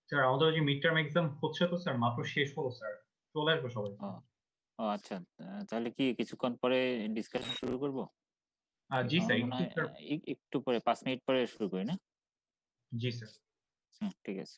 Sir আমাদের ওই যে মিড টার্ম এক্সাম হচ্ছে তো স্যার মাত্র শেষ হলো স্যার। চলে আসবে সবাই ও, স্যার। ও আচ্ছা। তাহলে কি কিছুক্ষণ পরে ডিসকাশন শুরু করব? জি আমার স্যার মনে একটু হয় স্যার। একটু পরে ৫ মিনিট পরে শুরু করি না? জি স্যার। হুম, ঠিক আছে।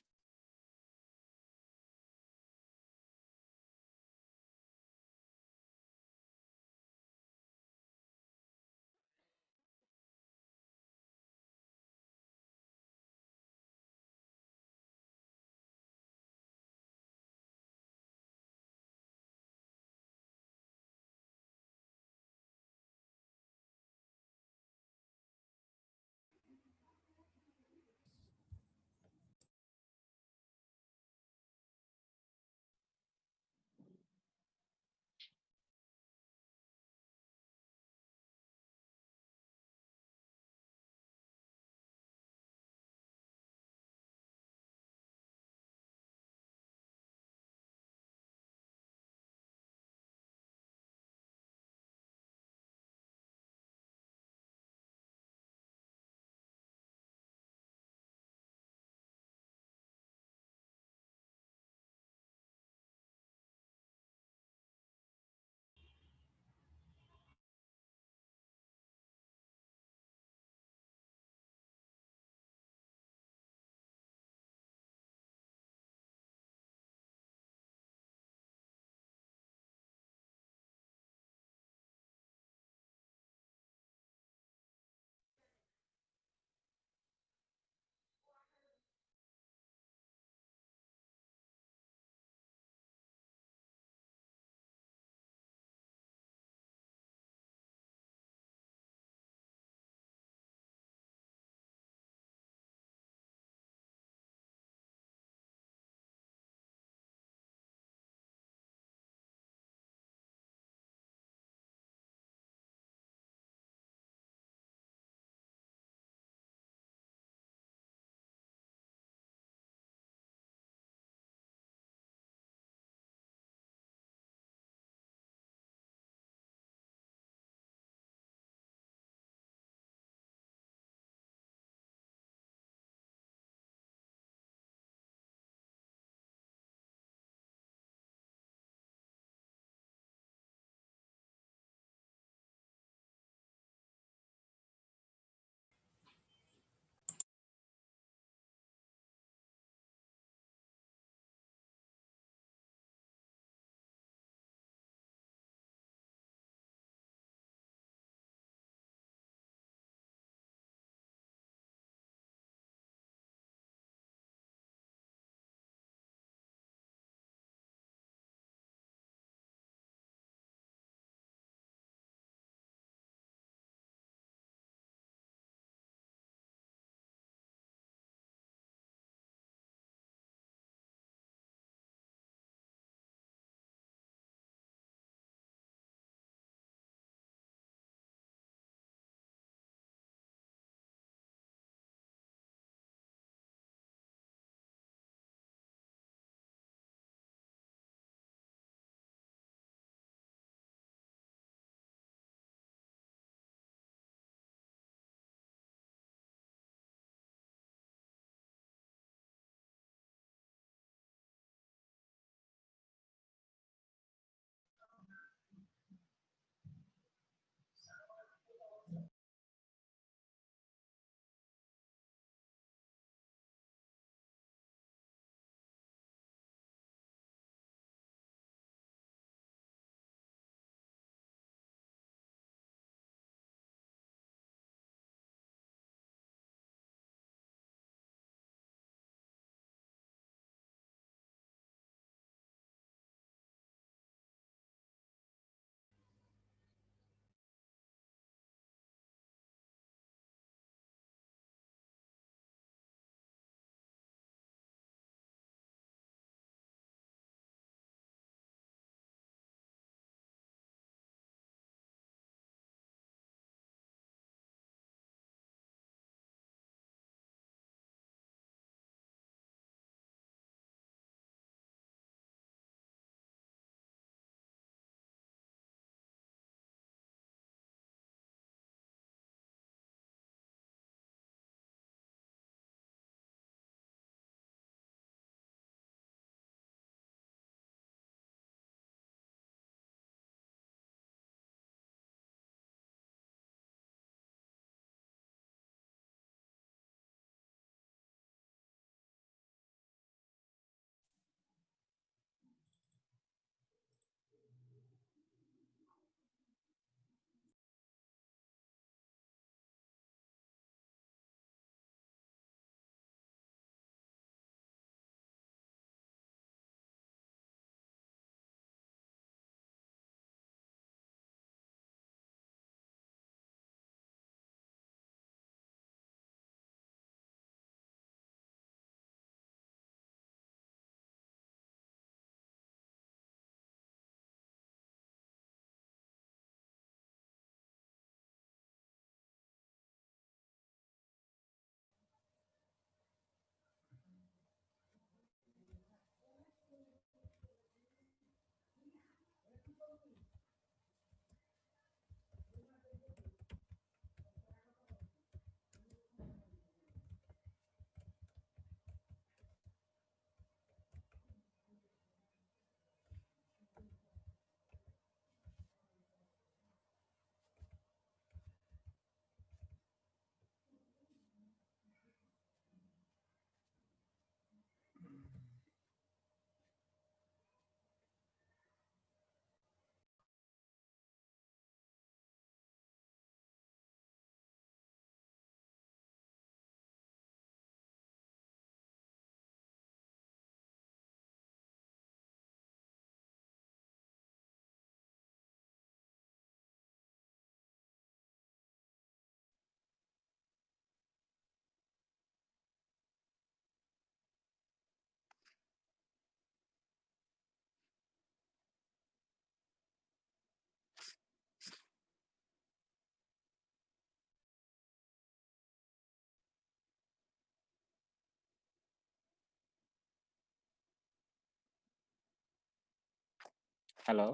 হ্যালো?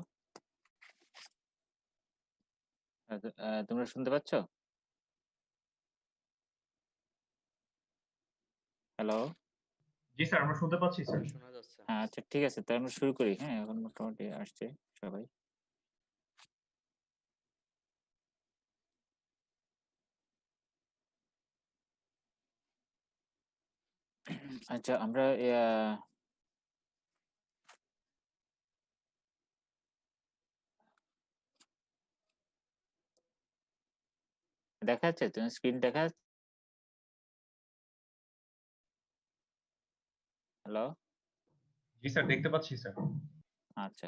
তোমরা শুনতে পাচ্ছ? হ্যালো? জি স্যার, আমরা শুনতে পাচ্ছি স্যার। হ্যাঁ, শোনা যাচ্ছে। হ্যাঁ, আচ্ছা ঠিক আছে। তাহলে আমরা শুরু করি। হ্যাঁ, এখন মোটামুটি আসছে সবাই। আচ্ছা আমরা দেখা যাচ্ছে? তোমার স্ক্রিন দেখা যাচ্ছে? হ্যালো? জি স্যার, দেখতে পাচ্ছি স্যার। আচ্ছা।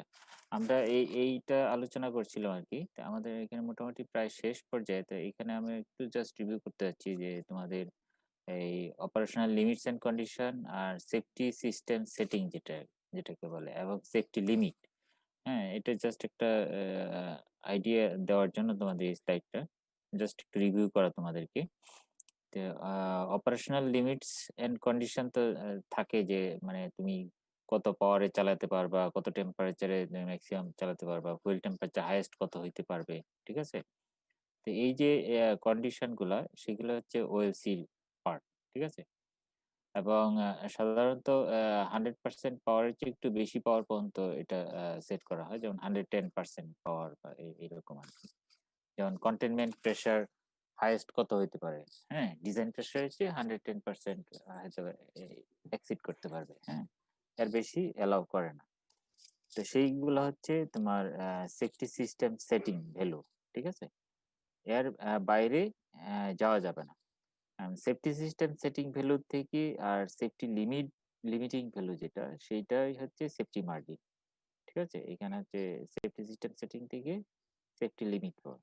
আমরা এইটা আলোচনা করছিলাম আরকি। তো আমাদের এখানে মোটামুটি প্রায় শেষ পর্যায়ে। তো এখানে আমি একটু জাস্ট রিভিউ করতে যাচ্ছি যে তোমাদের এই অপারেশনাল লিমিটস অ্যান্ড কন্ডিশন আর সেফটি সিস্টেম সেটিং যেটাকে বলে এবং সেফটি লিমিট। হ্যাঁ, এটা জাস্ট একটা আইডিয়া দেওয়ার জন্য তোমাদের এই স্লাইডটা। জাস্ট একটু রিভিউ করা তোমাদেরকে। তো অপারেশনাল লিমিটস অ্যান্ড কন্ডিশন তো থাকে যে মানে তুমি কত পাওয়ারে চালাতে পারবা, কত টেম্পারেচারে ম্যাক্সিমাম চালাতে পারবা, ফুয়েল টেম্পারেচার হাইয়েস্ট কত হইতে পারবে। ঠিক আছে? তো এই যে কন্ডিশন গুলা সেগুলো হচ্ছে ওএলসির পার্ট। ঠিক আছে? এবং সাধারণত 100% পাওয়ারের চেয়ে একটু বেশি পাওয়ার পর্যন্ত এটা সেট করা হয়। যেমন 110% পাওয়ার বা এরকম আরকি। যেমন কন্টেইনমেন্ট প্রেশার হাইয়েস্ট কত হইতে পারে? হ্যাঁ? ডিজাইন প্রেশারের চেয়ে 110% হয়তো এ এক্সিড করতে পারবে। হ্যাঁ? এর বেশি অ্যালাউ করে না। তো সেইগুলা হচ্ছে তোমার সেফটি সিস্টেম সেটিং ভ্যালু। ঠিক আছে? এর বাইরে যাওয়া যাবে না। সেফটি সিস্টেম সেটিং ভ্যালু থেকে আর সেফটি লিমিটিং ভ্যালু যেটা সেইটাই হচ্ছে সেফটি মার্জিন। ঠিক আছে? এখানে হচ্ছে সেফটি সিস্টেম সেটিং থেকে সেফটি লিমিট পাওয়া।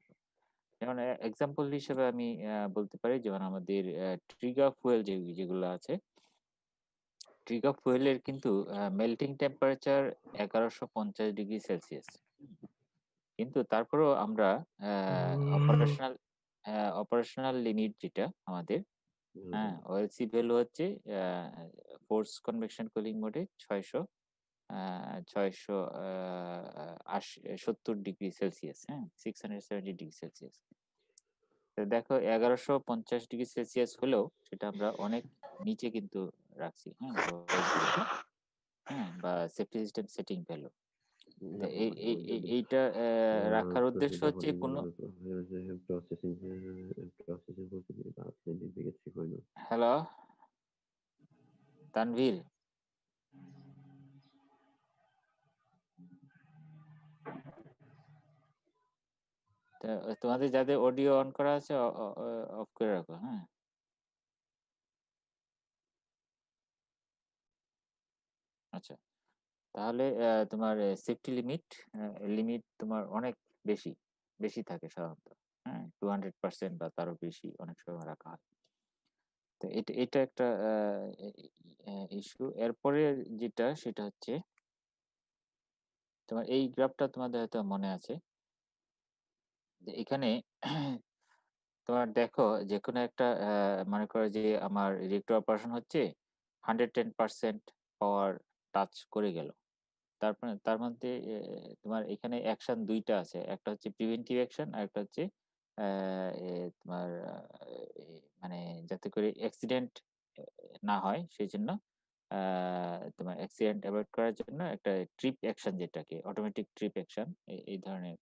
যেমন এক্সাম্পল হিসেবে আমি বলতে পারি যেমন আমাদের ট্রিগার ফুয়েল যেগুলো আছে, ট্রিগার ফুয়েলের কিন্তু মেল্টিং টেম্পারেচার 1150°C। কিন্তু তারপরেও আমরা আ অপারেশনাল অপারেশনাল লিমিট যেটা আমাদের, হ্যাঁ? ওএলসি ভ্যালু হচ্ছে আ ফোর্স কনভেকশন কুলিং মোডে আ ৬০০ আ ৭০°C, হ্যাঁ? 670°C। তো দেখো ১১৫০°C হলেও সেটা আমরা অনেক নিচে কিন্তু রাখছি, হ্যাঁ? ওএলসি ভ্যালু, হ্যাঁ? বা সেফটি সিস্টেম সেটিং ভ্যালু। তো এইটা রাখার উদ্দেশ্য হচ্ছে কোনো হ্যালো, তানভীর? তা তোমাদের যাদের অডিও অন করা আছে অফ করে রাখো, হ্যাঁ? আচ্ছা। তাহলে তোমার সেফটি লিমিট তোমার অনেক বেশি, বেশি থাকে সাধারণত। হ্যাঁ? 200% বা তারও বেশি অনেক সময় রাখা হয়। তো এটা একটা এ ইস্যু। এরপরে যেটা সেটা হচ্ছে তোমার এই গ্রাফটা তোমাদের হয়তো মনে আছে। যে এখানে তোমার দেখো যেকোনো একটা মনে করো যে আমার রিয়েক্টর অপারেশন হচ্ছে 110% পাওয়ার টাচ করে গেল। তার মধ্যে তোমার এখানে অ্যাকশন ২ টা আছে। একটা হচ্ছে প্রিভেন্টিভ অ্যাকশন আরেকটা হচ্ছে অ্যা এ তোমার এ মানে যাতে করে অ্যাক্সিডেন্ট এ না হয় সেজন্য তোমার অ্যাক্সিডেন্ট এভয়েড করার জন্য একটা ট্রিপ অ্যাকশন যেটাকে অটোমেটিক ট্রিপ অ্যাকশন এই ধরনের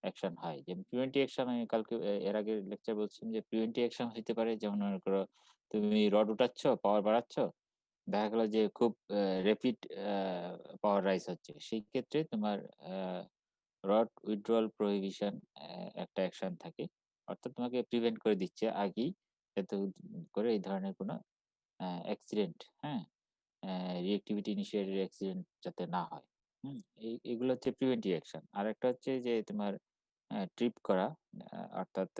অ্যাকশন হয়। যেমন প্রিভেন্টিভ অ্যাকশন আমি কালকে এর আগের লেকচারে বলছিলাম যে প্রিভেন্টিভ অ্যাকশন হইতে পারে যেমন মনে করো তুমি রড উঠাচ্ছ, পাওয়ার বাড়াচ্ছ। দেখা গেল যে খুব র‍্যাপিড পাওয়ার রাইজ হচ্ছে। সেই ক্ষেত্রে তোমার আ রড উইথড্রয়াল প্রহিবিশন একটা অ্যাকশন থাকে। অর্থাৎ তোমাকে প্রিভেন্ট করে দিচ্ছে আগেই যাতে করে এই ধরনের কোনো অ্যাক্সিডেন্ট, হ্যাঁ? রিঅ্যাক্টিভিটি ইনিশিয়েটেড অ্যাক্সিডেন্ট যাতে না হয়। হুম? এগুলো হচ্ছে প্রিভেন্টিভ অ্যাকশন। আরেকটা হচ্ছে যে তোমার ট্রিপ করা অর্থাৎ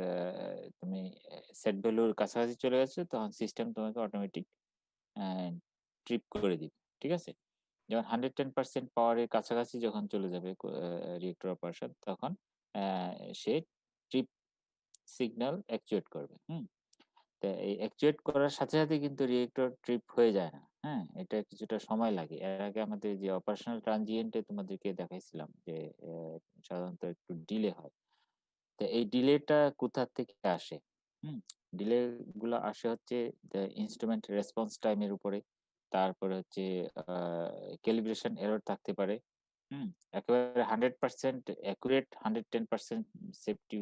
তুমি সেট ভ্যালুর কাছাকাছি চলে গেছো তখন সিস্টেম তোমাকে অটোমেটিক অ্যা ট্রিপ করে দিবে। ঠিক আছে? যেমন 110% পাওয়ারের কাছাকাছি যখন চলে যাবে রিঅ্যাক্টর অপারেশন তখন অ্যা সে ট্রিপ সিগন্যাল অ্যাকচুয়েট করবে। হুম? তো এই অ্যাকচুয়েট করার সাথে কিন্তু রিঅ্যাক্টর ট্রিপ হয়ে যায় না। হ্যাঁ? এটা কিছুটা সময় লাগে। এর আগে আমাদের যে অপারেশনাল ট্রানজিয়েন্ট এ তোমাদেরকে দেখাইছিলাম যে সাধারণত একটু ডিলে হয়। তো এই ডিলেটা কোথা থেকে আসে? হুম? ডিলে গুলা আসে হচ্ছে ইন্সট্রুমেন্ট রেসপন্স টাইম এর উপরে। তারপরে হচ্ছে আ ক্যালিব্রেশন এরর থাকতে পারে। হুম? একেবারে 100% অ্যাকুরেট 110% সেফটি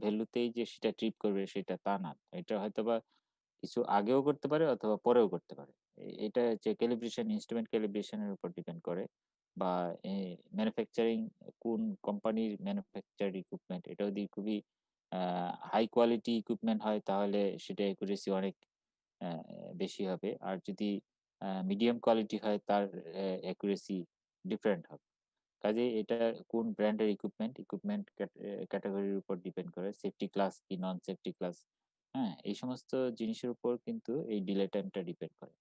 ভ্যালুতেই যে সেটা ট্রিপ করবে সেটা তা না। এটা হয়তোবা কিছু আগেও করতে পারে অথবা পরেও করতে পারে। এটা হচ্ছে ক্যালিব্রেশন ইন্সট্রুমেন্ট ক্যালিব্রেশন এর উপর ডিপেন্ড করে বা ম্যানুফ্যাকচারিং কোন কোম্পানির ম্যানুফ্যাকচারড ইকুইপমেন্ট এটা যদি খুবই আ হাই কোয়ালিটি ইকুইপমেন্ট হয় তাহলে সেটা অ্যাকুরেসি অনেক অ্যা বেশি হবে। আর যদি মিডিয়াম কোয়ালিটি হয় তার অ্যাকুরেসি ডিফারেন্ট হবে। কাজেই এটা কোন ব্র্যান্ডের ইকুইপমেন্ট ক্যাটেগরির উপর ডিপেন্ড করে। সেফটি ক্লাস কি নন সেফটি ক্লাস, হ্যাঁ? এই সমস্ত জিনিসের উপর কিন্তু এই ডিলে টাইমটা ডিপেন্ড করে।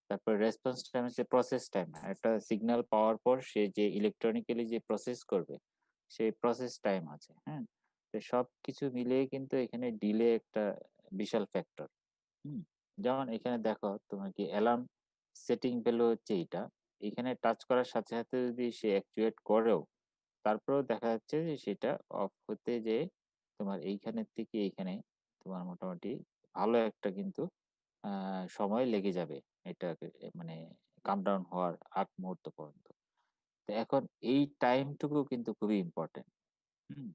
তারপর রেসপন্স টাইম হচ্ছে প্রসেস টাইম। একটা সিগন্যাল পাওয়ার পর সে যে ইলেকট্রনিক্যালি যে প্রসেস করবে, সেই প্রসেস টাইম আছে, হ্যাঁ? তো সবকিছু মিলিয়ে কিন্তু এখানে ডিলে একটা বিশাল ফ্যাক্টর। হুম? যেমন এখানে দেখো তোমার কি অ্যালার্ম সেটিং ভ্যালু হচ্ছে এইটা। এখানে টাচ করার সাথে, সাথে যদি সে অ্যাকচুয়েট করেও, তারপরেও দেখা যাচ্ছে যে সেটা অফ হতে যেয়ে তোমার এইখানের থেকে এইখানে তোমার মোটামুটি ভালো একটা কিন্তু আ সময় লেগে যাবে। এটাকে মানে কাম ডাউন হওয়ার আগ মুহূর্ত পর্যন্ত। তো এখন এই টাইমটুকু কিন্তু খুবই ইম্পোর্টেন্ট। হুম?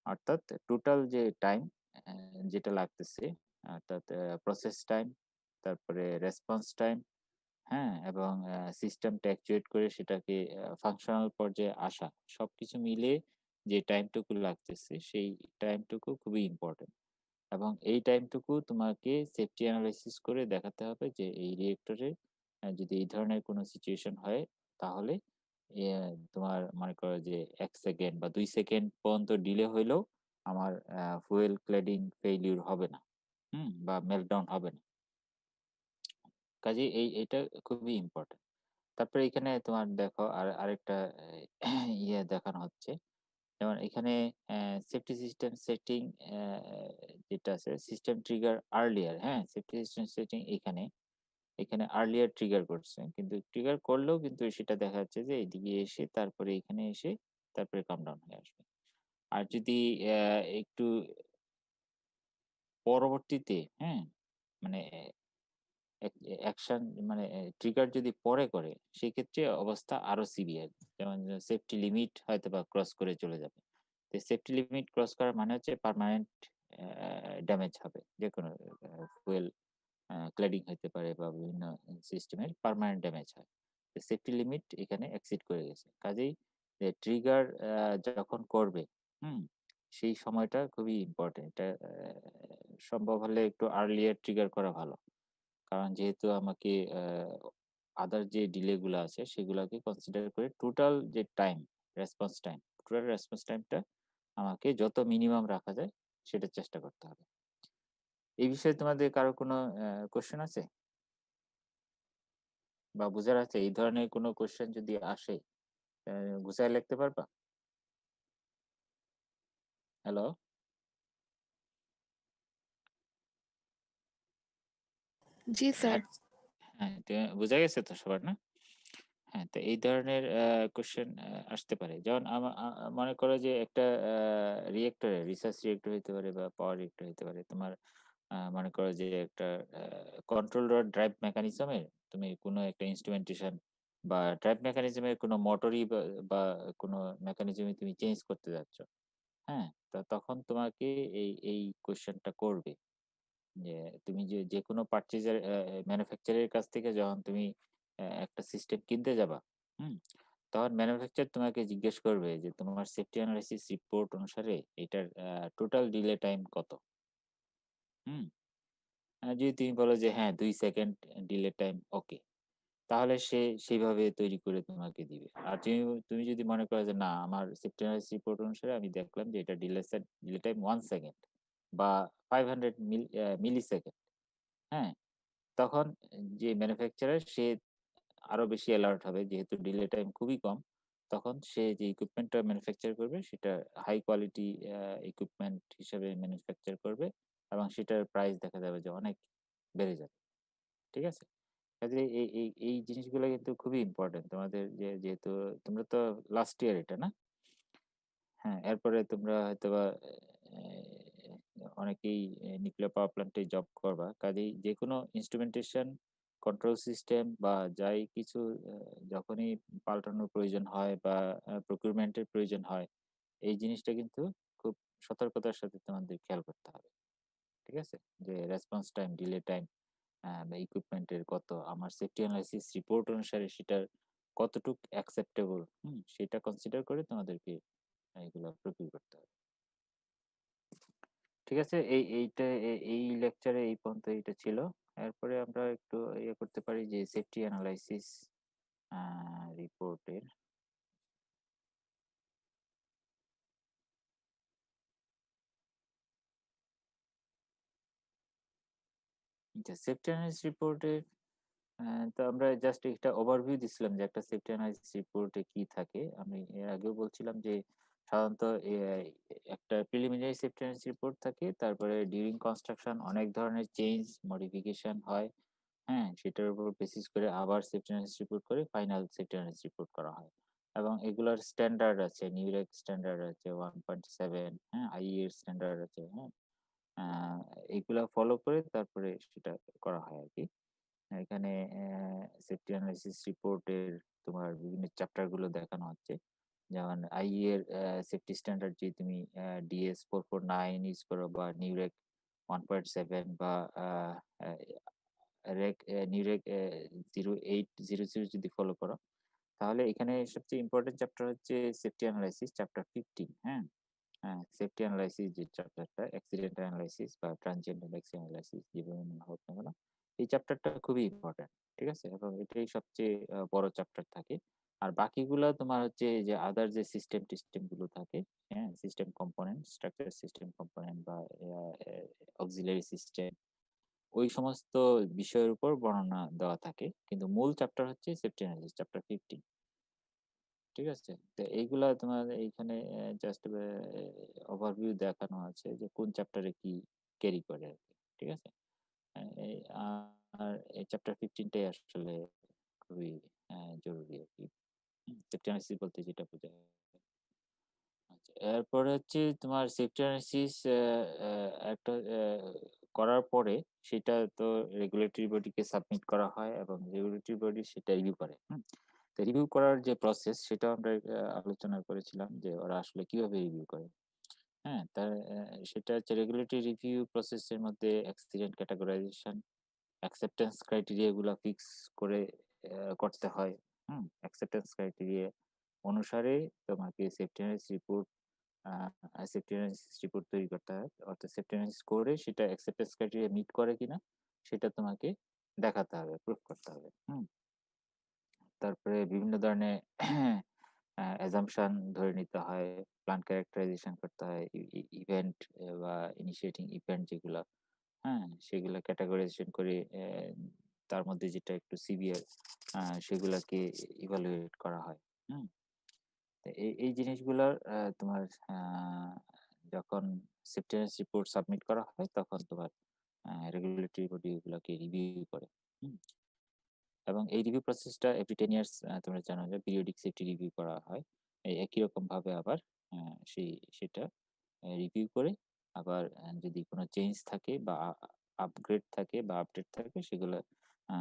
অর্থাৎ টোটাল যে টাইম অ্যা যেটা লাগতেছে অর্থাৎ প্রসেস টাইম, তারপরে রেসপন্স টাইম, হ্যাঁ? এবং সিস্টেমটা অ্যাকচুয়েট করে সেটাকে ফাংশনাল পর্যায়ে আসা। সবকিছু মিলিয়ে যে টাইমটুকু লাগতেছে সেই টাইমটুকু খুবই ইম্পোর্টেন্ট। এবং এই টাইমটুকু তোমাকে সেফটি এনালাইসিস করে দেখাতে হবে যে এই রিঅ্যাক্টরে যদি এই ধরনের কোনো সিচুয়েশন হয় তাহলে ইয়ে তোমার মনে করো যে ১ সেকেন্ড বা ২ সেকেন্ড পর্যন্ত ডিলে হইলেও আমার ফুয়েল ক্ল্যাডিং ফেইলিউর হবে না। হুম? বা মেল্টডাউন হবে না। কাজেই এইটা খুবই ইম্পোর্টেন্ট। তারপরে এখানে তোমার দেখো আরেকটা ইয়ে দেখানো হচ্ছে। যেমন এখানে সেফটি সিস্টেম সেটিং যেটা আছে সিস্টেম ট্রিগার আর্লিয়ার, হ্যাঁ? সেফটি সিস্টেম সেটিং এখানে আর্লিয়ার ট্রিগার করছে। কিন্তু ট্রিগার করলেও কিন্তু সেটা দেখা যাচ্ছে যে এদিকে এসে তারপরে এখানে এসে তারপরে কাম ডাউন হয়ে আসবে। আর যদি একটু পরবর্তীতে, হ্যাঁ? মানে অ্যাকশন মানে ট্রিগার যদি পরে করে সেক্ষেত্রে অবস্থা আরো সিভিয়ার। যেমন সেফটি লিমিট হয়তোবা ক্রস করে চলে যাবে। তো সেফটি লিমিট ক্রস করার মানে হচ্ছে পার্মানেন্ট ড্যামেজ হবে। যেকোনো ফুয়েল ক্ল্যাডিং হইতে পারে বা বিভিন্ন সিস্টেমের পার্মানেন্ট ড্যামেজ হয়। তো সেফটি লিমিট এখানে এক্সিড করে গেছে। কাজেই ট্রিগার যখন করবে, হুম? সেই সময়টা খুবই ইম্পোর্টেন্ট। এটা সম্ভব হলে একটু আর্লিয়ার ট্রিগার করা ভালো। কারণ যেহেতু আমাকে আদার যে ডিলে গুলা আছে সেগুলাকে কনসিডার করে টোটাল যে টাইম, টোটাল রেসপন্স টাইমটা আমাকে যত মিনিমাম রাখা যায় সেটার চেষ্টা করতে হবে। এই বিষয়ে তোমাদের কারো কোনো কোয়েশ্চেন আছে? বা বুঝার আছে? এই ধরনের কোনো কোয়েশ্চেন যদি আসে অ্যা গুছায় লিখতে পারবা? হ্যালো? জি স্যার। হ্যাঁ, হ্যাঁ, বুঝা গেছে তো সবার না? হ্যাঁ, তো এই ধরনের কোয়েশ্চেন আসতে পারে। যেমন মনে করো যে একটা রিঅ্যাক্টরে রিসার্চ রিঅ্যাক্টর হইতে পারে বা পাওয়ার রিঅ্যাক্টর হইতে পারে। তোমার মনে করো যে একটা কন্ট্রোল রড ড্রাইভ মেকানিজম এর তুমি কোনো একটা ইন্সট্রুমেন্টেশন বা ড্রাইভ মেকানিজম এর কোনো মোটরই বা কোনো মেকানিজমই তুমি চেঞ্জ করতে যাচ্ছ। হ্যাঁ? তো তখন তোমাকে এই কোয়েশ্চেনটা করবে। যে তুমি যেকোনো পারচেজার ম্যানুফ্যাকচারের কাছ থেকে যখন তুমি একটা সিস্টেম কিনতে যাবা, হুম? তখন ম্যানুফ্যাকচার তোমাকে জিজ্ঞেস করবে যে তোমার সেফটি অ্যানালাইসিস রিপোর্ট অনুসারে এটার টোটাল ডিলে টাইম কত? হুম? যদি তুমি বলো যে হ্যাঁ ২ সেকেন্ড ডিলে টাইম ওকে। তাহলে সে সেইভাবে তৈরি করে তোমাকে দিবে। আর তুমি যদি মনে করো যে না আমার সেফটি অ্যানালাইসিস রিপোর্ট অনুসারে আমি দেখলাম যে এটা ডিলে টাইম 1 সেকেন্ড বা 500 মিলিসেকেন্ড, হ্যাঁ? তখন যে ম্যানুফ্যাকচারার সে আরো বেশি অ্যালার্ট হবে যেহেতু ডিলে টাইম খুবই কম। তখন সে যে ইকুইপমেন্টটা ম্যানুফ্যাকচার করবে সেটা হাই কোয়ালিটি ইকুইপমেন্ট হিসেবে ম্যানুফ্যাকচার করবে এবং সেটার প্রাইস দেখা যাবে যে অনেক বেড়ে যাবে। ঠিক আছে? কাজে এই জিনিসগুলো কিন্তু খুবই ইম্পর্টেন্ট তোমাদের, যেহেতু তোমরা তো লাস্ট ইয়ার এটা না? হ্যাঁ, এরপরে তোমরা হয়তোবা অনেকেই নিউক্লিয়ার পাওয়ার প্ল্যান্টে জব করবা। কাজেই যেকোনো ইন্সট্রুমেন্টেশন, কন্ট্রোল সিস্টেম বা যাই কিছু যখনই পাল্টানোর প্রয়োজন হয় বা প্রকিউরমেন্ট এর প্রয়োজন হয়, এই জিনিসটা কিন্তু খুব সতর্কতার সাথে তোমাদের খেয়াল করতে হবে। ঠিক আছে? যে রেসপন্স টাইম, ডিলে টাইম বা ইকুইপমেন্ট এর কত, আমার সেফটি অ্যানালাইসিস রিপোর্ট অনুসারে সেটার কতটুক অ্যাকসেপ্টেবল, সেটা কনসিডার করে তোমাদেরকে এগুলো প্রকিউর করতে হবে। ঠিক আছে? এই লেকচারে এই পর্যন্ত এটা ছিল। এরপরে আমরা একটু ইয়ে করতে পারি যে সেফটি অ্যানালাইসিস রিপোর্টের। আচ্ছা, সেফটি অ্যানালাইসিস রিপোর্টের তো আমরা জাস্ট একটা ওভারভিউ দিছিলাম যে একটা সেফটি অ্যানালাইসিস রিপোর্টে কি থাকে। আমি এর আগেও বলছিলাম যে সাধারণত একটা প্রিলিমিনারি সেফটি অ্যানালাইসিস রিপোর্ট থাকে। তারপরে ডিউরিং কনস্ট্রাকশন অনেক ধরনের চেঞ্জ, মডিফিকেশন হয়। হ্যাঁ? সেটার উপর বেসিস করে আবার সেফটি অ্যানালাইসিস রিপোর্ট করে ফাইনাল সেফটি অ্যানালাইসিস রিপোর্ট করা হয়। এবং এগুলার স্ট্যান্ডার্ড আছে, নিউরেক স্ট্যান্ডার্ড আছে 1.7, হ্যাঁ? আইইএ এর স্ট্যান্ডার্ড আছে, হ্যাঁ? আ এগুলা ফলো করে তারপরে সেটা করা হয় আরকি। এখানে সেফটি অ্যানালাইসিস রিপোর্টের তোমার বিভিন্ন চ্যাপ্টার গুলো দেখানো হচ্ছে। যেমন আইইএ এর সেফটি স্ট্যান্ডার্ড যদি তুমি ডিএস 449 ইউজ করো বা নিউরেক 1.7 বা আ আ নিউরেক 0800 যদি ফলো করো, তাহলে এখানে সবচেয়ে ইম্পোর্টেন্ট চ্যাপ্টার হচ্ছে সেফটি অ্যানালাইসিস চ্যাপ্টার 15, হ্যাঁ? হ্যাঁ, সেফটি অ্যানালাইসিস যে চ্যাপ্টারটা, অ্যাক্সিডেন্ট অ্যানালাইসিস বা ট্রানজিয়েন্ট অ্যানালাইসিস যেভাবে মনে হোক না কেন, এই চ্যাপ্টারটা খুবই ইম্পর্টেন্ট। ঠিক আছে? এবং এটাই সবচেয়ে বড় চ্যাপ্টার থাকে। আর বাকিগুলা তোমার হচ্ছে যে আদার যে সিস্টেম গুলো থাকে, হ্যাঁ? System component, structure system component বা অক্সিলারি সিস্টেম, ওই সমস্ত বিষয়ের উপর বর্ণনা দেওয়া থাকে। কিন্তু মূল চ্যাপ্টার হচ্ছে সেফটি অ্যানালিসিস চ্যাপ্টার 15। ঠিক আছে? তো এইগুলা তোমার এইখানে জাস্ট ওভারভিউ দেখানো আছে যে কোন চ্যাপ্টারে কি ক্যারি করে আরকি। ঠিক আছে? এই আর এই চ্যাপ্টার 15 টাই আসলে খুবই জরুরি আরকি। সেফটি অ্যানালিসিস বলতে যেটা বোঝায়। আচ্ছা, এরপরে হচ্ছে তোমার সেফটি অ্যানালিসিস একটা করার পরে সেটা তো রেগুলেটরি বডিকে সাবমিট করা হয় এবং রেগুলেটরি বডি সেটা রিভিউ করে। তো রিভিউ করার যে প্রসেস সেটা আমরা আলোচনা করেছিলাম যে ওরা আসলে কিভাবে রিভিউ করে। হ্যাঁ? সেটা হচ্ছে রেগুলেটরি রিভিউ প্রসেসের মধ্যে অ্যাক্সিডেন্ট ক্যাটেগরাইজেশন, অ্যাকসেপ্টেন্স ক্রাইটেরিয়া গুলা ফিক্স করে করতে হয়। অ্যাকসেপ্টেন্স ক্রাইটেরিয়া অনুসারে তোমাকে সেফটি অ্যানালাইসিস রিপোর্ট আ সেফটি অ্যানালাইসিস রিপোর্ট তৈরি করতে হয়। অর্থাৎ সেফটি অ্যানালাইসিস করে সেটা অ্যাকসেপ্টেন্স ক্রাইটেরিয়া মিট করে কিনা সেটা তোমাকে দেখাতে হবে, প্রুফ করতে হবে। তারপরে বিভিন্ন ধরনের অ্যাজাম্পশন ধরে নিতে হয়, প্ল্যান ক্যারেক্টারাইজেশন করতে হয়, ইভেন্ট বা ইনিশিয়েটিং ইভেন্ট যেগুলা, সেগুলা ক্যাটেগরাইজেশন করে তার মধ্যে যেটা একটু সিভিয়ার সেগুলাকে ইভালুয়েট করা হয়। হুম? তো এই জিনিসগুলার তোমার আ যখন সেফটিনেস রিপোর্ট সাবমিট করা হয় তখন তোমার রেগুলেটরি বডি এগুলাকে রিভিউ করে। হুম? এবং এই রিভিউ প্রসেসটা এভরি 10 ইয়ার্স তোমরা জানো যে পিরিয়ডিক সেফটি রিভিউ করা হয়। এই একই রকম ভাবে আবার আ সেই সেটা রিভিউ করে আবার যদি কোনো চেঞ্জ থাকে বা আপগ্রেড থাকে বা আপডেট থাকে সেগুলো আ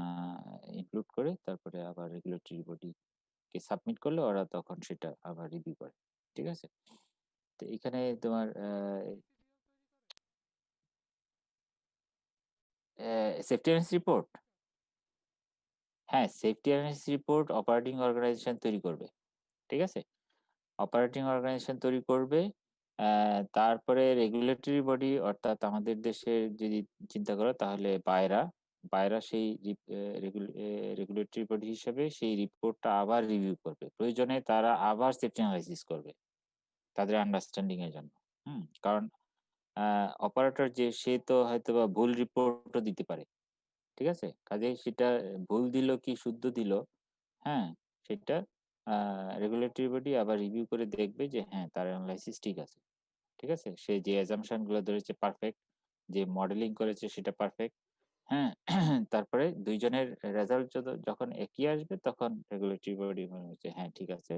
ইনক্লুড করে তারপরে আবার রেগুলেটরি বডিকে সাবমিট করলে ওরা তখন সেটা আবার রিভিউ করে। ঠিক আছে? তো এখানে তোমার সেফটি অ্যানালাইসিস রিপোর্ট, হ্যাঁ, safety analysis report operating organisation তৈরি করবে। ঠিক আছে? অপারেটিং অর্গানাইজেশন তৈরি করবে। তারপরে রেগুলেটরি বডি অর্থাৎ আমাদের দেশের যদি চিন্তা করো তাহলে বায়রা সেই রেগুলেটরি বডি হিসেবে সেই রিপোর্টটা আবার রিভিউ করবে। প্রয়োজনে তারা আবার সেফটি অ্যানালাইসিস করবে তাদের আন্ডারস্ট্যান্ডিং এর জন্য। কারণ আ অপারেটর যে সে তো হয়তোবা ভুল রিপোর্টও দিতে পারে। ঠিক আছে? কাজেই সেটা ভুল দিল কি শুদ্ধ দিল, হ্যাঁ? সেটা আ রেগুলেটরি বডি আবার রিভিউ করে দেখবে যে হ্যাঁ, তার এনালাইসিস ঠিক আছে। ঠিক আছে? সে যে অ্যাজাম্পশন গুলো ধরেছে পারফেক্ট, যে মডেলিং করেছে সেটা পারফেক্ট। হ্যাঁ, তারপরে ২ জনের রেজাল্ট যখন একই আসবে তখন রেগুলেটরি বডি মনে হচ্ছে হ্যাঁ ঠিক আছে,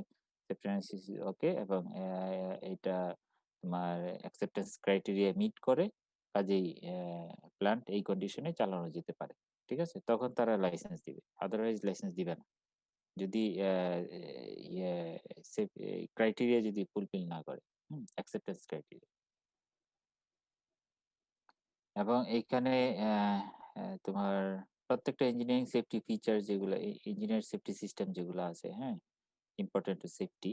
অ্যাকসেপ্টেন্স ইজ ওকে এবং এইটা তোমার অ্যাকসেপ্টেন্স ক্রাইটেরিয়া মিট করে, কাজেই প্ল্যান্ট এই কন্ডিশনে চালানো যেতে পারে। ঠিক আছে? তখন তারা লাইসেন্স দিবে। আদারওয়াইজ লাইসেন্স দিবে না। যদি ইয়ে ক্রাইটেরিয়া যদি ফুলফিল না করে। Acceptance criteria. এবং এইখানে তোমার প্রত্যেকটা ইঞ্জিনিয়ারিং সেফটি ফিচার যেগুলো ইঞ্জিনিয়ার সেফটি সিস্টেম যেগুলো আছে, হ্যাঁ, ইম্পর্টেন্ট টু সেফটি,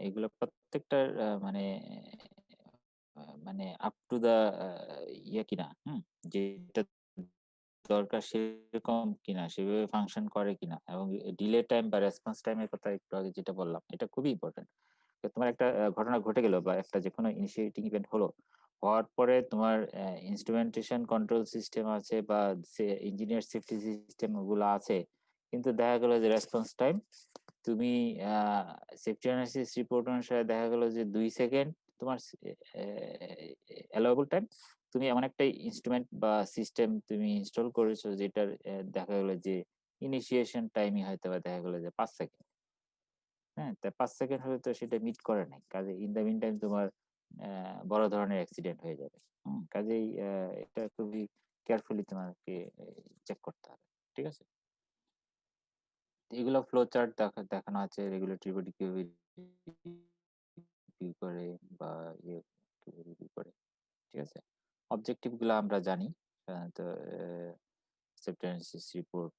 এগুলো প্রত্যেকটার মানে আপ টু দা ইয়ে কিনা, যেটা দরকার সেরকম কিনা, সেভাবে ফাংশন করে কিনা, এবং ডিলে টাইম বা রেসপন্স টাইমের কথা একটু আগে যেটা বললাম, এটা খুবই ইম্পর্টেন্ট। তোমার একটা ঘটনা ঘটে গেল বা একটা যে কোনো ইনিশিয়েটিং ইভেন্ট হলো, হওয়ার পরে তোমার ইনস্ট্রুমেন্টেশন কন্ট্রোল সিস্টেম আছে বা ইঞ্জিনিয়ার সেফটি সিস্টেম ওগুলো আছে, কিন্তু দেখা গেল যে রেসপন্স টাইম তুমি সেফটি অ্যানালিসিস রিপোর্ট অনুসারে দেখা গেল যে 2 সেকেন্ড তোমার অ্যালাউয়েবল টাইম। তুমি এমন একটা ইনস্ট্রুমেন্ট বা সিস্টেম তুমি ইনস্টল করেছো যেটার দেখা গেল যে ইনিশিয়েশন টাইমই হয়তো বা দেখা গেল যে 5 সেকেন্ড। হ্যাঁ, তা 5 সেকেন্ড হলে তো সেটা মিট করে নাই, কাজে ইন দ্য মিন টাইম তোমার বড় ধরনের অ্যাক্সিডেন্ট হয়ে যাবে। কাজেই এটা খুবই কেয়ারফুলি তোমাকে চেক করতে হবে। ঠিক আছে? এগুলো ফ্লো চার্ট দেখানো আছে, রেগুলেটরি বডি কিভাবে রিভিউ করে বা ইয়ে কিভাবে রিভিউ করে। ঠিক আছে? অবজেক্টিভ গুলো আমরা জানি, সাধারণত safety analysis report,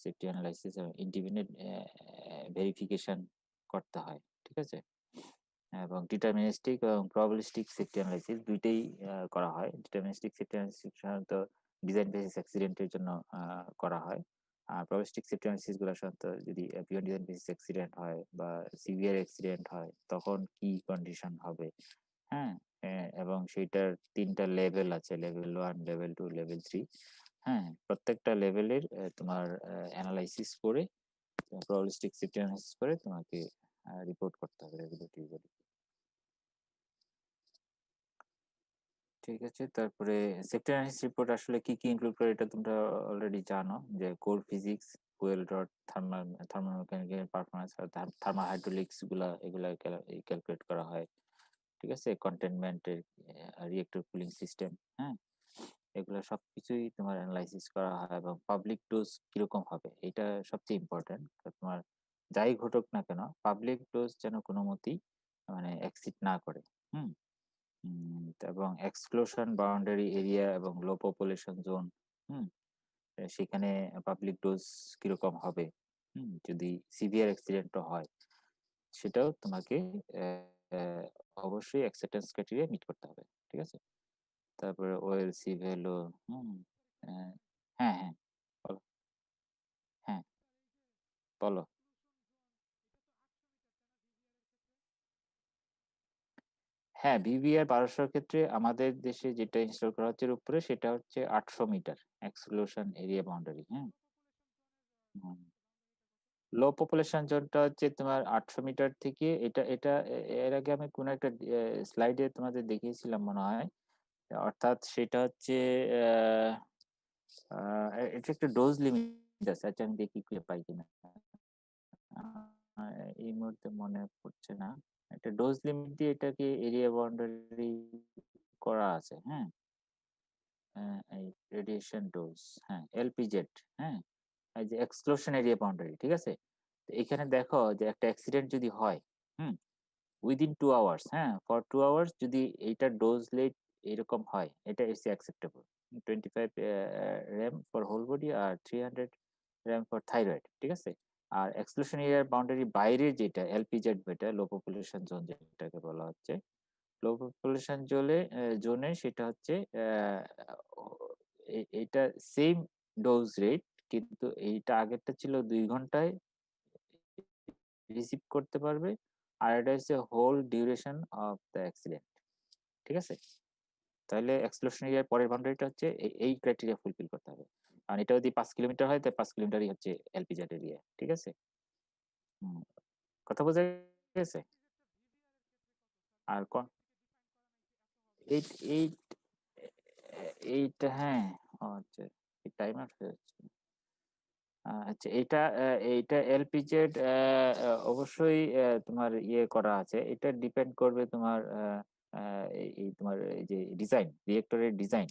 safety analysis এবং ইন্ডিপেন্ডেন্ট ভেরিফিকেশন করতে হয়। ঠিক আছে? এবং ডিটারমিনিস্টিক এবং প্রবাবিলিস্টিক সেফটি অ্যানালাইসিস দুইটাই করা হয়। ডিটারমিনিস্টিক সেফটি অ্যানালাইসিস সাধারণত ডিজাইন বেসিস অ্যাক্সিডেন্টের জন্য করা হয়। আর প্রবাবিলিস্টিক সেফটি অ্যানালাইসিস গুলো সাধারণত যদি বিয়ন্ড ডিজাইন বেসিস অ্যাক্সিডেন্ট হয় বা সিভিয়ার অ্যাক্সিডেন্ট হয় তখন কি কন্ডিশন হবে, হ্যাঁ, এবং সেইটার 3টা লেভেল আছে, লেভেল 1, লেভেল 2, লেভেল 3। হ্যাঁ, প্রত্যেকটা লেভেলের তোমার অ্যানালাইসিস করে, প্রবাবিলিস্টিক সেফটি অ্যানালাইসিস করে তোমাকে রিপোর্ট করতে হবে রেগুলেটরি বডি। ঠিক আছে, তারপরে সেফটি অ্যানালিসিস রিপোর্ট আসলে কি কি ইনক্লুড করে এটা তোমরা অলরেডি জানো, যে core physics, fuel rod, thermomechanical performance, thermal hydraulics এগুলা ক্যালকুলেট করা হয়। ঠিক আছে, কন্টেনমেন্টের রিয়েক্টর কুলিং সিস্টেম, হ্যাঁ, এগুলো সবকিছুই তোমার অ্যানালাইসিস করা হয়। এবং পাবলিক ডোজ কিরকম হবে এটা সবচেয়ে ইম্পর্টেন্ট। তোমার যাই ঘটুক না কেন পাবলিক ডোজ যেন কোনো মতেই মানে এক্সিড না করে। হুম এবং এক্সক্লুশন বাউন্ডারি এরিয়া এবং লো পপুলেশন জোন, হুম সেখানে পাবলিক ডোজ কিরকম হবে, যদি সিভিয়ার অ্যাক্সিডেন্টও হয়, সেটাও তোমাকে আহ, অবশ্যই অ্যাকসেপ্টেন্স ক্রাইটেরিয়া মিট করতে হবে। ঠিক আছে, তারপরে ওএলসি ভ্যালু। হুম আহ, হ্যাঁ হ্যাঁ, বলো। হ্যাঁ, বলো। হ্যাঁ, ভিভিআর 1200 ক্ষেত্রে আমাদের দেশে যেটা ইনস্টল করা হচ্ছে এর উপরে, সেটা হচ্ছে 800 মিটার এক্সক্লুশন এরিয়া বাউন্ডারি। হ্যাঁ, লো পপুলেশন জোনটা হচ্ছে তোমার 800 মিটার থেকে, এটা এটা এর আগে আমি কোন একটা স্লাইডে তোমাদের দেখিয়েছিলাম মনে হয়। অর্থাৎ সেটা হচ্ছে আহ, এটা একটা ডোজ লিমিট আছে। আচ্ছা আমি দেখি খুঁজে পাই কিনা, এই মুহূর্তে মনে পড়ছে না। একটা ডোজ লিমিট দিয়ে এটাকে এরিয়া বাউন্ডারি করা আছে। হ্যাঁ, এই রেডিয়েশন ডোজ, হ্যাঁ, এলপিজেড। হ্যাঁ, এই যে এক্সক্লুশন এরিয়া বাউন্ডারি। ঠিক আছে, তো এখানে দেখো যে একটা অ্যাক্সিডেন্ট যদি হয়, হুম উইদিন 2 আওয়ার্স, হ্যাঁ, ফর 2 আওয়ার্স যদি এইটার ডোজ লেট এরকম হয়, এটা is acceptable. 25 rem for whole body আর 300 র্যাম ফর থাইরয়েড। ঠিক আছে, আর এক্সক্লুশন এরিয়ার বাউন্ডারি বাইরে যেটা এলপিজেড, যেটা লো পপুলেশন জোন যেটাকে বলা হচ্ছে, লো পপুলেশন জোনে সেটা হচ্ছে এটা সেম ডোজ রেট, কিন্তু এইটা আগেরটা ছিল 2 ঘন্টায় রিসিভ করতে পারবে, আর এটা হচ্ছে whole duration of the accident. ঠিক আছে, তাহলে এক্সক্লুশন এরিয়ার পরের বাউন্ডারিটা হচ্ছে এই ক্রাইটেরিয়া ফুলফিল করতে হবে। আর এটা যদি 5 কিলোমিটার হয় তাহলে 5 কিলোমিটারই হচ্ছে এলপিজেড এরিয়া। ঠিক আছে, হুম, কথা বোঝা গেছে? আর এই এই এইটা হ্যাঁ, আচ্ছা টাইমার হয়ে যাচ্ছে। আচ্ছা এইটা এলপিজেড অবশ্যই তোমার ইয়ে করা আছে। এটা ডিপেন্ড করবে তোমার আ এই তোমার এই যে ডিজাইন, রিঅ্যাক্টরের ডিজাইন।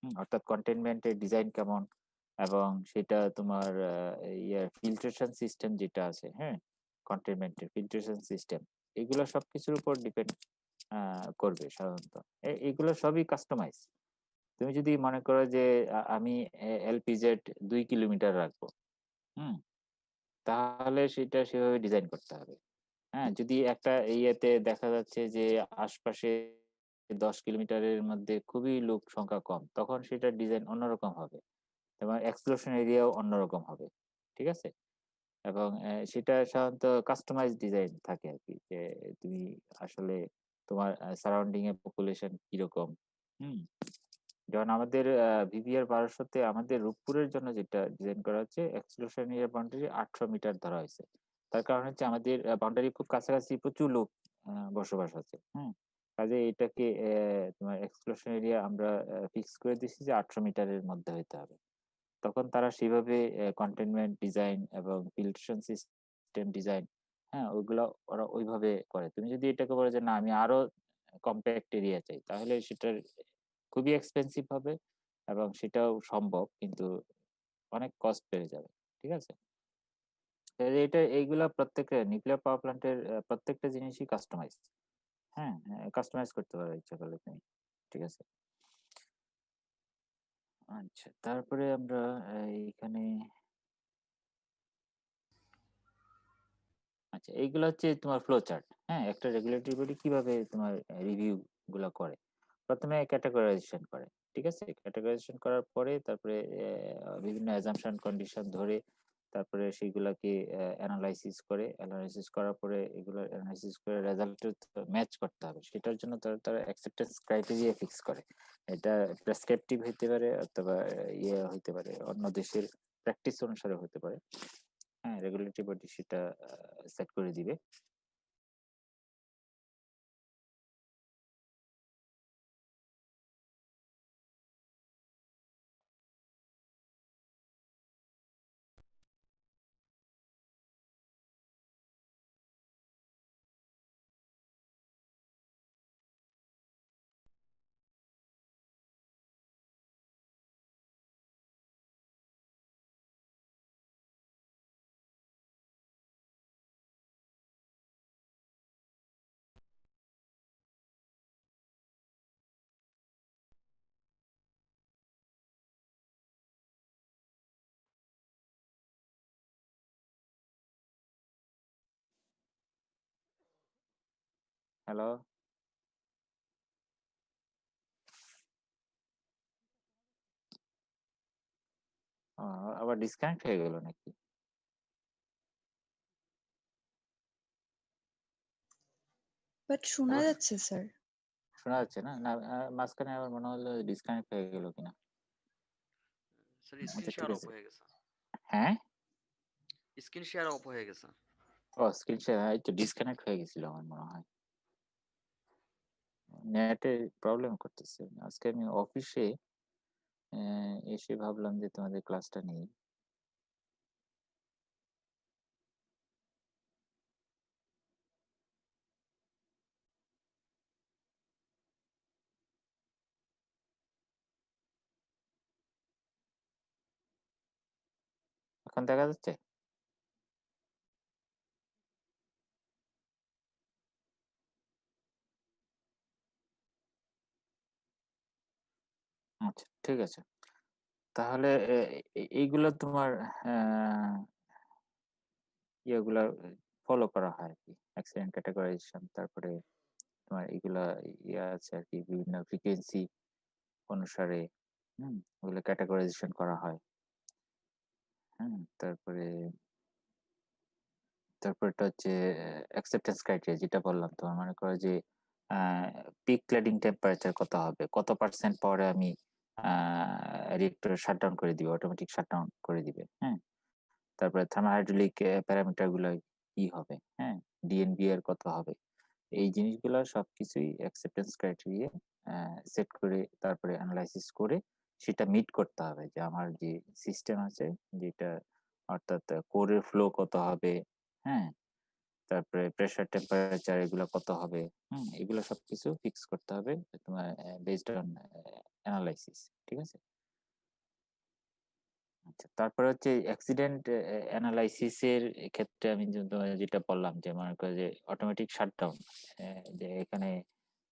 অর্থাৎ কনটেইনমেন্ট এর ডিজাইন কেমন এবং সেটা তোমার ফিল্ট্রেশন সিস্টেম যেটা আছে, হ্যাঁ? কনটেইনমেন্ট এর ফিল্ট্রেশন সিস্টেম এগুলো সবকিছুর উপর ডিপেন্ড আ করবে সাধারণত। এগুলো সবই কাস্টমাইজ। তুমি যদি মনে করো যে আমি এলপিজেড ২ কিলোমিটার রাখবো, হুম? তাহলে সেটা সেভাবে ডিজাইন করতে হবে। হ্যাঁ? যদি একটা ইয়েতে দেখা যাচ্ছে যে আশপাশে ১০ কিলোমিটারের মধ্যে খুবই লোক সংখ্যা কম, তখন সেটার ডিজাইন অন্যরকম হবে। এবং এক্সপ্লোশন এরিয়াও অন্যরকম হবে। ঠিক আছে? এবং সেটা সাধারণত কাস্টমাইজ ডিজাইন থাকে আরকি। যে তুমি আসলে তোমার সারাউন্ডিং এর পপুলেশন কিরকম, হুম? যেমন আমাদের ভিভিআর ১২০০ তে আমাদের রূপপুরের জন্য যেটা ডিজাইন করা হচ্ছে এক্সক্লুশন এরিয়া বাউন্ডারি ৮০০ মিটার ধরা হইছে। তার কারণ হচ্ছে আমাদের বাউন্ডারি খুব কাছাকাছি প্রচুর লোক বসবাস আছে। হুম? কাজেই এটাকে তোমার এক্সক্লুশন এরিয়া আমরা ফিক্স করে দিছি যে ৮০০ মিটারের মধ্যে হইতে হবে। তখন তারা সেভাবে কন্টেইনমেন্ট ডিজাইন এবং ফিল্ট্রেশন সিস্টেম ডিজাইন, হ্যাঁ? ওইগুলা ওরা ওইভাবে করে। তুমি যদি এটাকে বলো যে, "না, আমি আরো কম্প্যাক্ট এরিয়া চাই।" তাহলে সেটার খুবই এক্সপেনসিভ হবে এবং সেটাও সম্ভব কিন্তু অনেক কস্ট বেড়ে যাবে। ঠিক আছে? এইগুলা প্রত্যেকটা নিউক্লিয়ার পাওয়ার প্ল্যান্টের প্রত্যেকটা জিনিসই কাস্টমাইজ। হ্যাঁ? কাস্টমাইজ করতে পারো ইচ্ছা করলে তুমি। ঠিক আছে? আচ্ছা, তারপরে আমরা এইখানে আচ্ছা, এইগুলা হচ্ছে তোমার ফ্লো চার্ট। হ্যাঁ? একটা রেগুলেটরি বডি কিভাবে তোমার রিভিউ গুলা করে। ১ম এ ক্যাটেগরাইজেশন করে। ঠিক আছে? ক্যাটেগরাইজেশন করার পরে তারপরে বিভিন্ন অ্যাজাম্পশন কন্ডিশন ধরে তারপরে সেগুলাকে এনালাইসিস করে। এনালাইসিস করার পরে এগুলো এনালাইসিস করে রেজাল্টের ম্যাচ করতে হবে। সেটার জন্য তারা অ্যাকসেপ্টেন্স ক্রাইটেরিয়া ফিক্স করে। এটা প্রেসক্রিপটিভ হইতে পারে অথবা ইয়ে হইতে পারে অন্য দেশের প্র্যাকটিস অনুসারে হতে পারে। হ্যাঁ, রেগুলেটরি বডি সেটা সেট করে দিবে। হ্যালো? ও আবার ডিসকানেক্ট হয়ে গেল নাকি? বাট শোনা এবার যাচ্ছে স্যার। শোনা যাচ্ছে না? না মাঝখানে আবার মনে হলো ডিসকানেক্ট হয়ে গেল কিনা। স্যার স্ক্রিন আচ্ছা ঠিক শেয়ার অফ আছে। হয়ে গেছে। হ্যাঁ? স্ক্রিন শেয়ার অফ হয়ে গেছে। স্ক্রিন শেয়ার এই তো ডিসকানেক্ট হয়ে গেছিল আমার মনে হয়। নেটে প্রবলেম করতেছে। আজকে আমি অফিসে এসে ভাবলাম যে তোমাদের ক্লাসটা নেই। এখন দেখা যাচ্ছে? আচ্ছা ঠিক আছে। তাহলে এইগুলা তোমার আ ইয়েগুলা ফলো করা হয় আরকি। অ্যাক্সিডেন্ট ক্যাটেগরাইজেশন তারপরে তোমার এগুলা ইয়ে আছে আরকি বিভিন্ন ফ্রিকোয়েন্সি অনুসারে ওগুলো ক্যাটেগরাইজেশন করা হয়। হ্যাঁ? তারপরেরটা হচ্ছে অ্যাকসেপ্টেন্স ক্রাইটেরিয়া যেটা বললাম তোমার মনে করো যে আ পিক ক্লাডিং টেম্পারেচার কত হবে? কত পার্সেন্ট পরে আমি আ রিঅ্যাক্টর শাটডাউন করে দিবে, অটোমেটিক শাটডাউন করে দিবে। হ্যাঁ? তারপরে থার্মোহাইড্রোলিক প্যারামিটার গুলা কি হবে? হ্যাঁ? ডিএনবিআর কত হবে? এই জিনিসগুলা সবকিছুই অ্যাকসেপ্টেন্স ক্রাইটেরিয়া সেট করে তারপরে অ্যানালাইসিস করে সেটা মিট করতে হবে যে আমার যে সিস্টেম আছে যেটা, অর্থাৎ কোরের ফ্লো কত হবে, হ্যাঁ, তারপরে প্রেসার টেম্পারেচার এগুলো কত হবে, এগুলো সবকিছু ফিক্স করতে হবে তোমার বেসড অন অ্যানালাইসিস। ঠিক আছে। আচ্ছা, তারপরে হচ্ছে অ্যাক্সিডেন্ট অ্যানালাইসিস এর ক্ষেত্রে আমি তোমায় যেটা বললাম যে মনে করো যে অটোমেটিক শাটডাউন, যে এখানে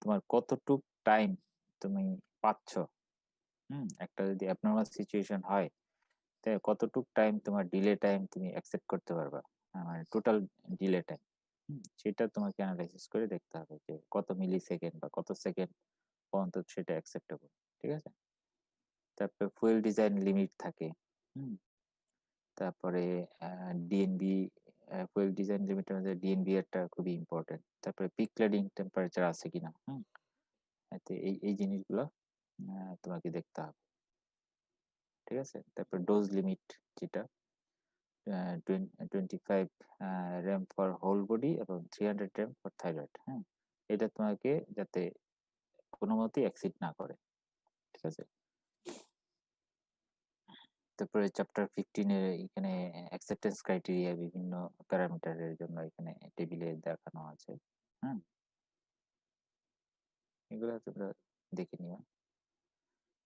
তোমার কতটুক টাইম তুমি পাচ্ছ, একটা যদি অ্যাবনর্মাল সিচুয়েশন হয় তো কতটুক টাইম তোমার ডিলে টাইম তুমি অ্যাকসেপ্ট করতে পারবা, মানে টোটাল ডিলে টাইম, সেটা তোমাকে অ্যানালাইসিস করে দেখতে হবে যে কত মিলি সেকেন্ড বা কত সেকেন্ড পর্যন্ত সেটা অ্যাকসেপ্টেবল। ঠিক আছে। তারপরে ফুয়েল ডিজাইন লিমিট থাকে, হুম, তারপরে ডিএনবি, ফুয়েল ডিজাইন লিমিটের মধ্যে ডিএনবি একটা খুবই ইম্পর্টেন্ট। তারপরে পিক ক্লাডিং টেম্পারেচার আছে কিনা, এতে এই এই জিনিসগুলো তোমাকে দেখতে হবে। ঠিক আছে। তারপর ডোজ লিমিট যেটা 25 র্যাম ফর হোল বডি এবং 300 র্যাম ফর থাইরয়েড, এটা তোমাকে যাতে কোনো মতেই এক্সিড না করে। ঠিক আছে। তারপরে চ্যাপ্টার 15 এর এখানে অ্যাকসেপ্টেন্স ক্রাইটেরিয়া বিভিন্ন প্যারামিটারের জন্য এখানে টেবিলে দেখানো আছে। এগুলো তোমরা দেখে নিও।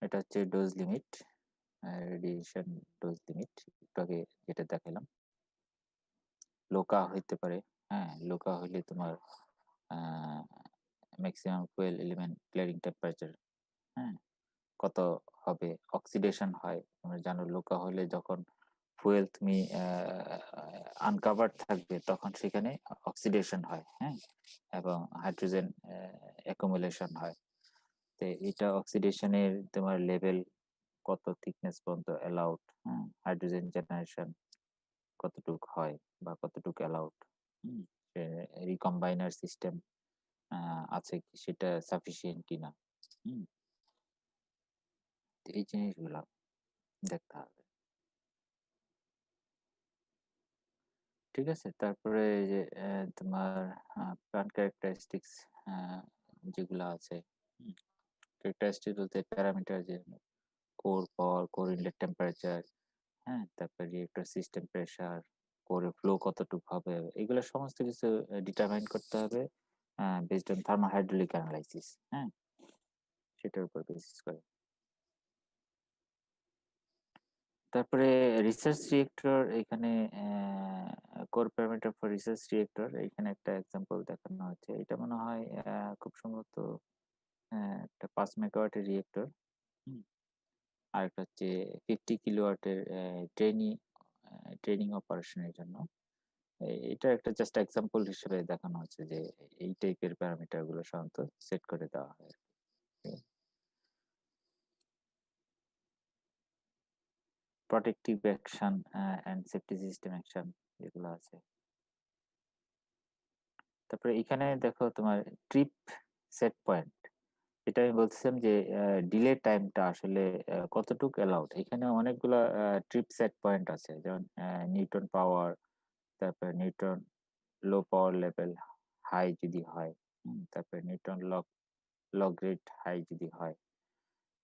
এটা হচ্ছে dose limit, radiation dose limit, একটু আগে যেটা দেখালাম। লোকা হইতে পারে, লোকা হইলে তোমার maximum fuel element clearing temperature কত হবে। অক্সিডেশন হয়, তোমরা জানো লোকা হলে যখন ফুয়েল তুমি আনকাভার্ড থাকবে তখন সেখানে অক্সিডেশন হয়, এবং হাইড্রোজেন অ্যাকুমুলেশন হয়। তো এটা অক্সিডেশনের তোমার লেভেল কত থিকনেস পর্যন্ত অ্যালাউড, হাইড্রোজেন জেনারেশন কতটুক হয় বা কতটুক অ্যালাউড, রিকম্বাইনার সিস্টেম আছে কি সেটা সাফিসিয়েন্ট কিনা, এই জিনিসগুলো দেখতে হবে। ঠিক আছে। তারপরে যে তোমার প্লান্ট ক্যারেক্টারিস্টিক্স যেগুলো আছে, ক্যারেক্টারিস্টিক বলতে প্যারামিটার যে কোর পাওয়ার, কোর ইনলেট টেম্পারেচার, তারপরে রিয়েক্টর সিস্টেম প্রেসার, কোরে ফ্লো কতটুকু হবে, এগুলো সমস্ত কিছু ডিটারমাইন করতে হবে বেসড অন থার্মোহাইড্রোলিক অ্যানালাইসিস, সেটার উপর বেসিস করে। তারপরে রিসার্চ রিয়েক্টর, এখানে core parameter for research reactor, এখানে একটা এক্সাম্পল দেখানো হচ্ছে। এটা মনে হয় খুব সম্ভবত একটা 5 মেগাওয়াটের রিয়েক্টর, আর একটা হচ্ছে 50 কিলোওয়াটের ট্রেনিং অপারেশনের জন্য। এটা একটা জাস্ট এক্সাম্পল হিসেবে দেখানো হচ্ছে যে এই টাইপের প্যারামিটার গুলো সাধারণত সেট করে দেওয়া হয়। Protective action and safety system action যেগুলো আছে। তারপরে এখানে দেখো তোমার ট্রিপ সেট পয়েন্ট, এটা আমি বলছিলাম যে ডিলে টাইমটা আসলে কতটুকু অ্যালাউড। এখানে অনেকগুলো ট্রিপ সেট পয়েন্ট আছে, যেমন নিউটন পাওয়ার, তারপরে নিউটন লো পাওয়ার লেভেল হাই যদি হয়, তারপরে নিউটন লগ রেট হাই যদি হয়,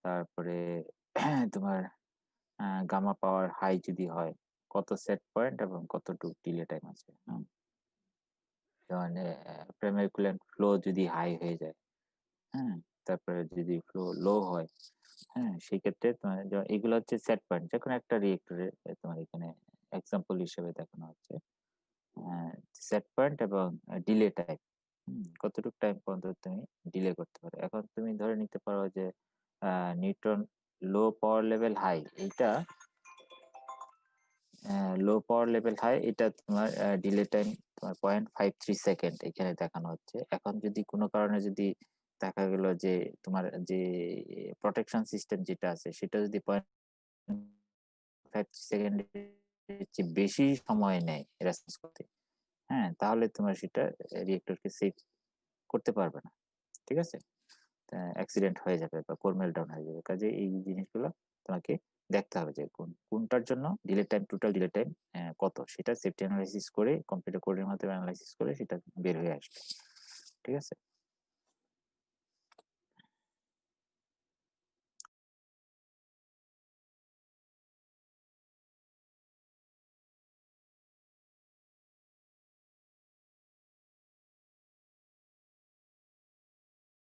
তারপরে তোমার গামা পাওয়ার হাই যদি হয়, কত সেট পয়েন্ট এবং কতটুকু ডিলে টাইম আছে। যেমন প্রাইমারি কুলেন্ট ফ্লো যদি হাই হয়ে যায়, তারপরে যদি ফ্লো লো হয়, সেই ক্ষেত্রে তোমার এগুলো হচ্ছে সেট পয়েন্ট। যখন একটা রিয়েক্টরে তোমার এখানে এক্সাম্পল হিসেবে দেখানো হচ্ছে সেট পয়েন্ট এবং ডিলে টাইম, কতটুকু টাইম পর্যন্ত তুমি ডিলে করতে পারো। এখন তুমি ধরে নিতে পারো যে নিউটন লো পাওয়ার লেভেল হাই, এইটা লো পাওয়ার লেভেল হাই, এটা তোমার ডিলে টাইম তোমার 0.53 সেকেন্ড এখানে দেখানো হচ্ছে। এখন যদি কোনো কারণে যদি দেখা গেল যে তোমার যে প্রোটেকশন সিস্টেম যেটা আছে সেটা যদি 0.5 সেকেন্ডের চেয়ে বেশি সময় নেয় রেসপন্স করতে, তাহলে তোমার সেটা রিয়েক্টরকে সেভ করতে পারবে না। ঠিক আছে। অ্যাক্সিডেন্ট হয়ে যাবে বা কোর মেল্টডাউন হয়ে যাবে। কাজে এই জিনিসগুলো তোমাকে দেখতে হবে যে কোনটার জন্য delay time, total delay time কত, সেটা সেফটি অ্যানালাইসিস করে কম্পিউটার কোডের মাধ্যমে অ্যানালাইসিস করে সেটা বের হয়ে আসবে। ঠিক আছে।